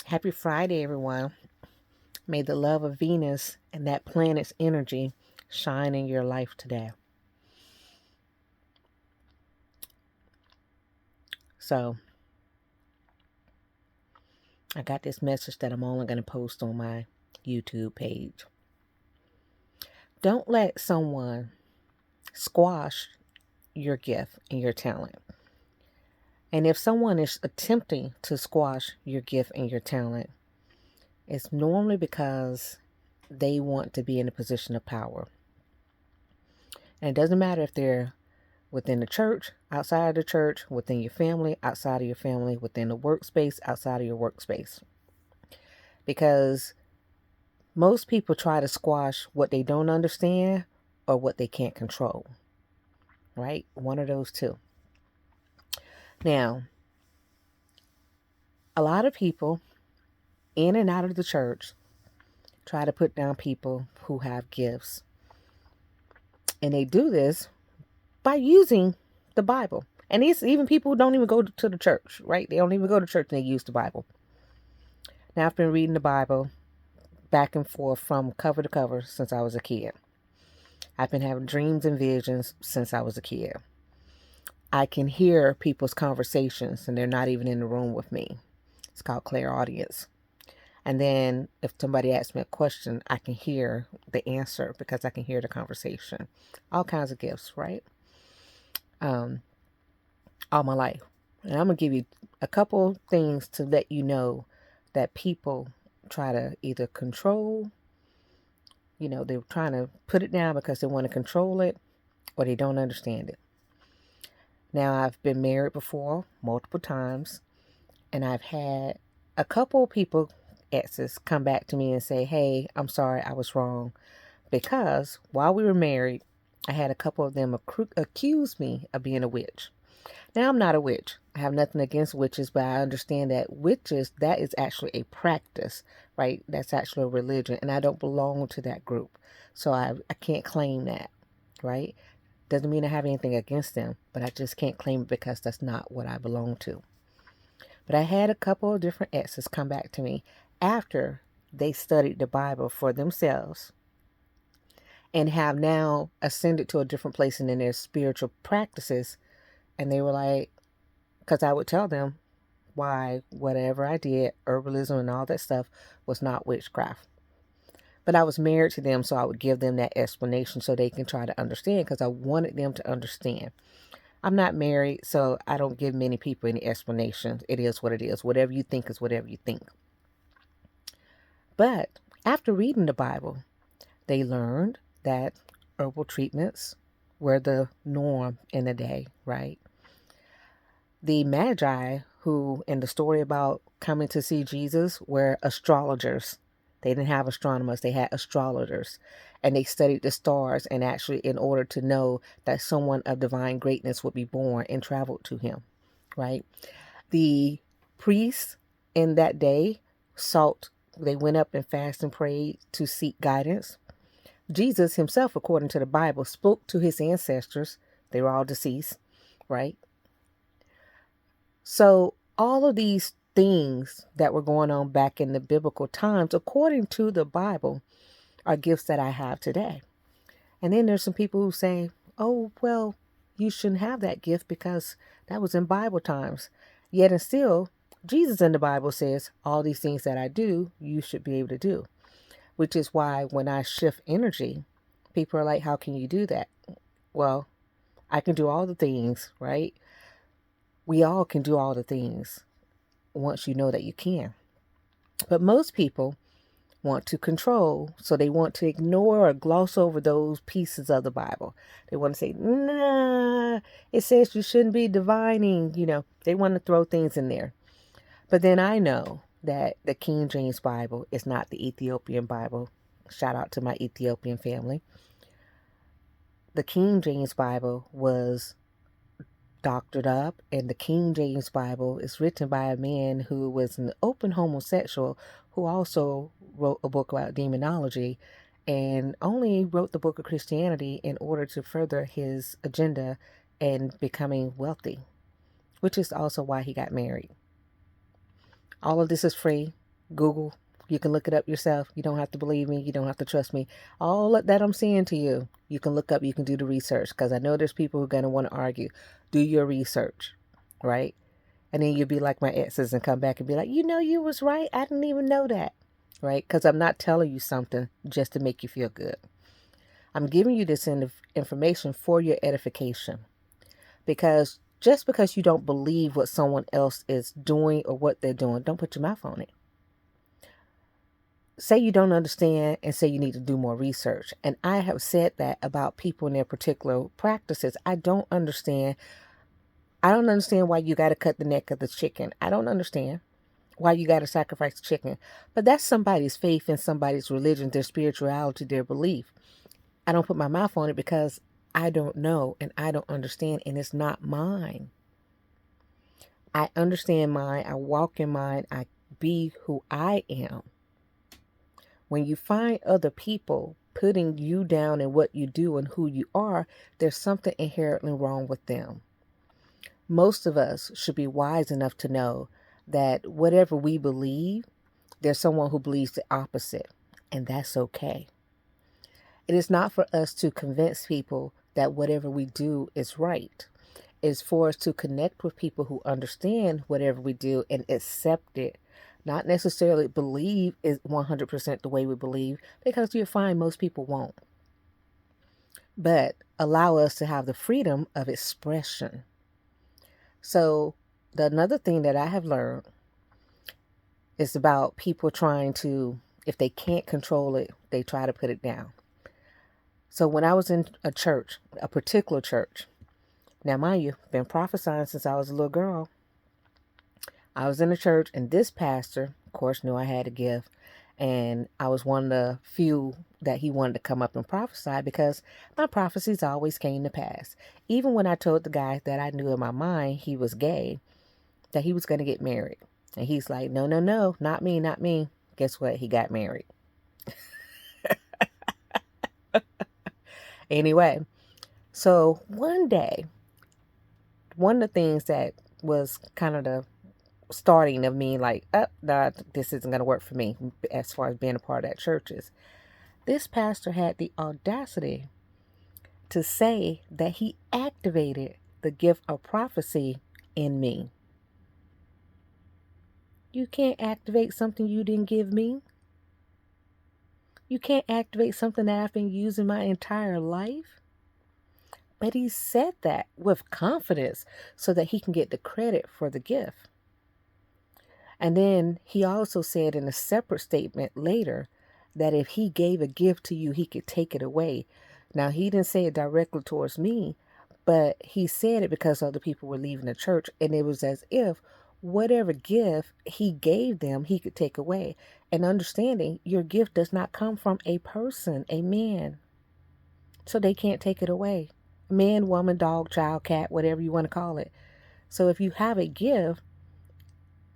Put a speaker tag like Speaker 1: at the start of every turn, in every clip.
Speaker 1: Happy Friday, everyone. May the love of Venus and that planet's energy shine in your life today. So, I got this message that I'm only going to post on my YouTube page. Don't let someone squash your gift and your talent. And if someone is attempting to squash your gift and your talent, it's normally because they want to be in a position of power. And it doesn't matter if they're within the church, outside of the church, within your family, outside of your family, within the workspace, outside of your workspace. Because most people try to squash what they don't understand or what they can't control. Right? One of those two. Now, a lot of people in and out of the church try to put down people who have gifts. And they do this by using the Bible. And it's even people who don't even go to the church, right? They don't even go to church and they use the Bible. Now, I've been reading the Bible back and forth from cover to cover since I was a kid. I've been having dreams and visions since I was a kid. I can hear people's conversations and they're not even in the room with me. It's called clairaudience. And then if somebody asks me a question, I can hear the answer because I can hear the conversation. All kinds of gifts, right? All my life. And I'm going to give you a couple things to let you know that people try to either control, they're trying to put it down because they want to control it or they don't understand it. Now, I've been married before multiple times, and I've had a couple of people, exes, come back to me and say, hey, I'm sorry, I was wrong. Because while we were married, I had a couple of them accuse me of being a witch. Now, I'm not a witch. I have nothing against witches, but I understand that witches, that is actually a practice, right? That's actually a religion, and I don't belong to that group. So I can't claim that, right? Doesn't mean I have anything against them, but I just can't claim it because that's not what I belong to. But I had a couple of different exes come back to me after they studied the Bible for themselves and have now ascended to a different place in their spiritual practices. And they were like, because I would tell them why whatever I did, herbalism and all that stuff, was not witchcraft. But I was married to them, so I would give them that explanation so they can try to understand, because I wanted them to understand. I'm not married, so I don't give many people any explanations. It is what it is. Whatever you think is whatever you think. But after reading the Bible, they learned that herbal treatments were the norm in the day, right? The Magi, who in the story about coming to see Jesus, were astrologers. They didn't have astronomers, they had astrologers. And they studied the stars, and actually in order to know that someone of divine greatness would be born, and traveled to him, right? The priests in that day they went up and fasted and prayed to seek guidance. Jesus himself, according to the Bible, spoke to his ancestors. They were all deceased, right? So all of these things that were going on back in the biblical times, according to the Bible, are gifts that I have today. And then there's some people who say, oh, well, you shouldn't have that gift because that was in Bible times. Yet and still, Jesus in the Bible says, all these things that I do, you should be able to do. Which is why when I shift energy, people are like, how can you do that? Well, I can do all the things, right? We all can do all the things once you know that you can. But most people want to control, so they want to ignore or gloss over those pieces of the Bible. They want to say, nah, it says you shouldn't be divining, they want to throw things in there. But then I know that the King James Bible is not the Ethiopian Bible. Shout out to my Ethiopian family. The King James Bible was doctored up, and the King James Bible is written by a man who was an open homosexual who also wrote a book about demonology, and only wrote the book of Christianity in order to further his agenda and becoming wealthy, which is also why he got married. All of this is free. Google. You can look it up yourself. You don't have to believe me. You don't have to trust me. All that I'm saying to you, you can look up, you can do the research, because I know there's people who are going to want to argue. Do your research, right? And then you'll be like my exes and come back and be like, you was right. I didn't even know that, right? Because I'm not telling you something just to make you feel good. I'm giving you this information for your edification, because just because you don't believe what someone else is doing or what they're doing, don't put your mouth on it. Say you don't understand and say you need to do more research. And I have said that about people in their particular practices. I don't understand. I don't understand why you got to cut the neck of the chicken. I don't understand why you got to sacrifice the chicken. But that's somebody's faith and somebody's religion, their spirituality, their belief. I don't put my mouth on it because I don't know and I don't understand, and it's not mine. I understand mine. I walk in mine. I be who I am. When you find other people putting you down in what you do and who you are, there's something inherently wrong with them. Most of us should be wise enough to know that whatever we believe, there's someone who believes the opposite, and that's okay. It is not for us to convince people that whatever we do is right. It's for us to connect with people who understand whatever we do and accept it. Not necessarily believe is 100% the way we believe, because you'll find most people won't. But allow us to have the freedom of expression. So another thing that I have learned is about people trying to, if they can't control it, they try to put it down. So when I was in a church, a particular church, now mind you, been prophesying since I was a little girl. I was in a church, and this pastor, of course, knew I had a gift. And I was one of the few that he wanted to come up and prophesy, because my prophecies always came to pass. Even when I told the guy that I knew in my mind he was gay, that he was going to get married. And he's like, no, no, no, not me, not me. Guess what? He got married. Anyway, so one day, one of the things that was kind of the starting of me like, nah, this isn't going to work for me as far as being a part of that church is, this pastor had the audacity to say that he activated the gift of prophecy in me. You can't activate something you didn't give me. You can't activate something that I've been using my entire life. But he said that with confidence so that he can get the credit for the gift. And then he also said in a separate statement later that if he gave a gift to you, he could take it away. Now, he didn't say it directly towards me, but he said it because other people were leaving the church, and it was as if whatever gift he gave them, he could take away. And understanding your gift does not come from a person, a man, so they can't take it away. Man, woman, dog, child, cat, whatever you want to call it. So if you have a gift,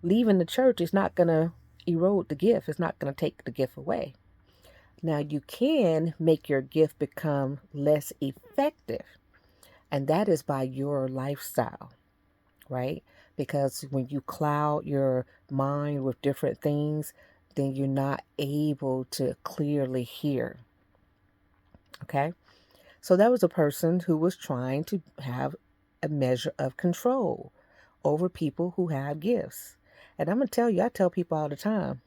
Speaker 1: leaving the church is not going to erode the gift. It's not going to take the gift away. Now, you can make your gift become less effective, and that is by your lifestyle, right? Because when you cloud your mind with different things, then you're not able to clearly hear. Okay? So that was a person who was trying to have a measure of control over people who have gifts. And I'm going to tell you, I tell people all the time,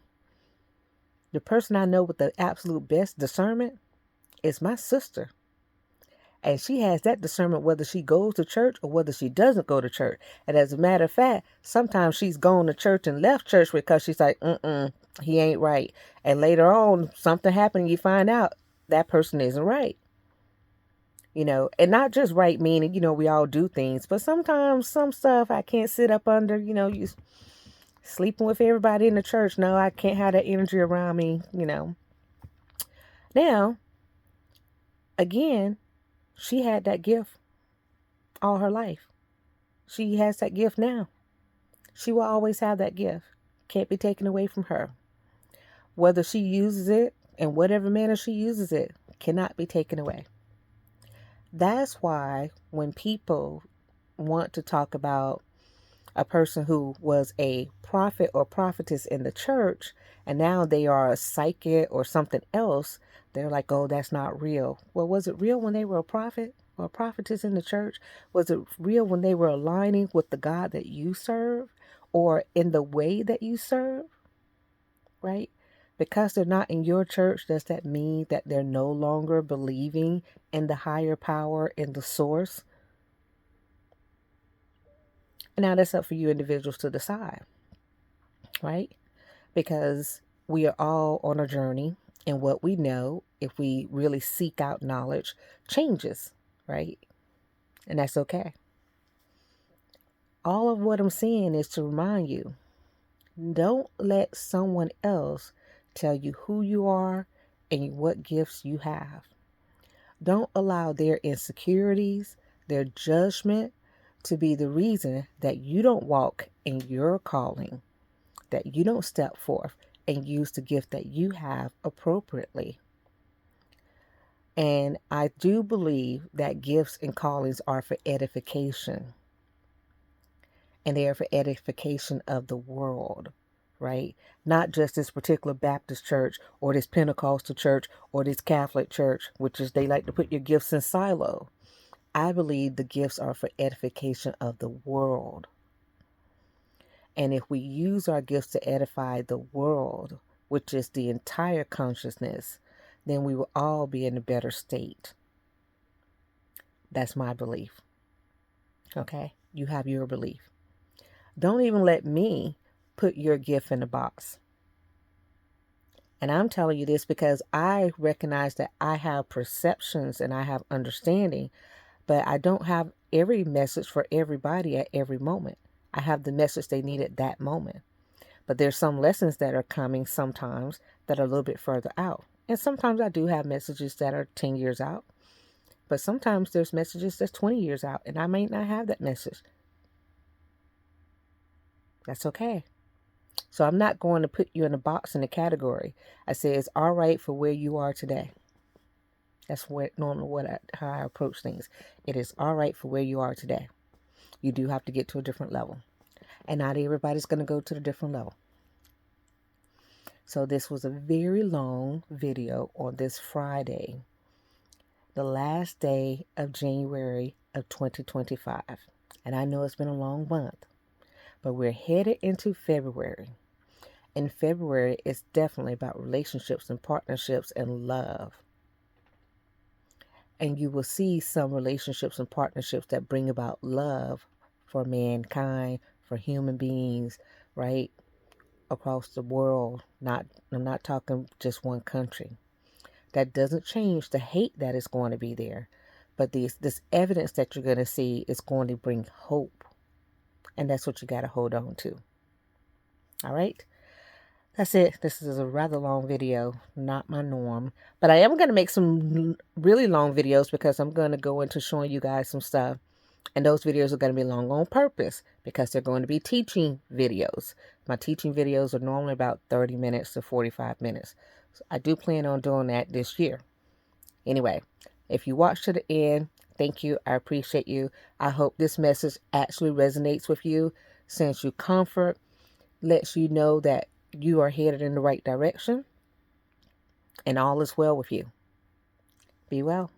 Speaker 1: the person I know with the absolute best discernment is my sister. And she has that discernment whether she goes to church or whether she doesn't go to church. And as a matter of fact, sometimes she's gone to church and left church because she's like, he ain't right. And later on, something happened, you find out that person isn't right. And not just right meaning, we all do things, but sometimes some stuff I can't sit up under, you sleeping with everybody in the church. No, I can't have that energy around me, Now, again, she had that gift all her life. She has that gift now. She will always have that gift. Can't be taken away from her. Whether she uses it in whatever manner she uses it, cannot be taken away. That's why when people want to talk about a person who was a prophet or prophetess in the church, and now they are a psychic or something else, they're like, oh, that's not real. Well, was it real when they were a prophet or a prophetess in the church? Was it real when they were aligning with the God that you serve or in the way that you serve? Right? Because they're not in your church, does that mean that they're no longer believing in the higher power, in the source? And now that's up for you individuals to decide, right? Because we are all on a journey, and what we know, if we really seek out knowledge, changes, right? And that's okay. All of what I'm saying is to remind you, don't let someone else tell you who you are and what gifts you have. Don't allow their insecurities, their judgment to be the reason that you don't walk in your calling, that you don't step forth and use the gift that you have appropriately. And I do believe that gifts and callings are for edification. And they are for edification of the world, right? Not just this particular Baptist church or this Pentecostal church or this Catholic church, which is they like to put your gifts in silo. I believe the gifts are for edification of the world. And if we use our gifts to edify the world, which is the entire consciousness, then we will all be in a better state. That's my belief. Okay? You have your belief. Don't even let me put your gift in a box. And I'm telling you this because I recognize that I have perceptions and I have understanding, but I don't have every message for everybody at every moment. I have the message they need at that moment. But there's some lessons that are coming sometimes that are a little bit further out. And sometimes I do have messages that are 10 years out. But sometimes there's messages that's 20 years out, and I may not have that message. That's okay. So I'm not going to put you in a box in a category. I say it's all right for where you are today. That's how I approach things. It is all right for where you are today. You do have to get to a different level. And not everybody's going to go to the different level. So this was a very long video on this Friday, the last day of January of 2025. And I know it's been a long month, but we're headed into February. In February, it's definitely about relationships and partnerships and love. And you will see some relationships and partnerships that bring about love for mankind, for human beings, right? Across the world. I'm not talking just one country. That doesn't change the hate that is going to be there. But this evidence that you're going to see is going to bring hope. And that's what you got to hold on to. All right? That's it. This is a rather long video, not my norm. But I am going to make some really long videos because I'm going to go into showing you guys some stuff. And those videos are going to be long on purpose because they're going to be teaching videos. My teaching videos are normally about 30 minutes to 45 minutes. So I do plan on doing that this year. Anyway, if you watch to the end, thank you. I appreciate you. I hope this message actually resonates with you, sends you comfort, lets you know that you are headed in the right direction, and all is well with you. Be well.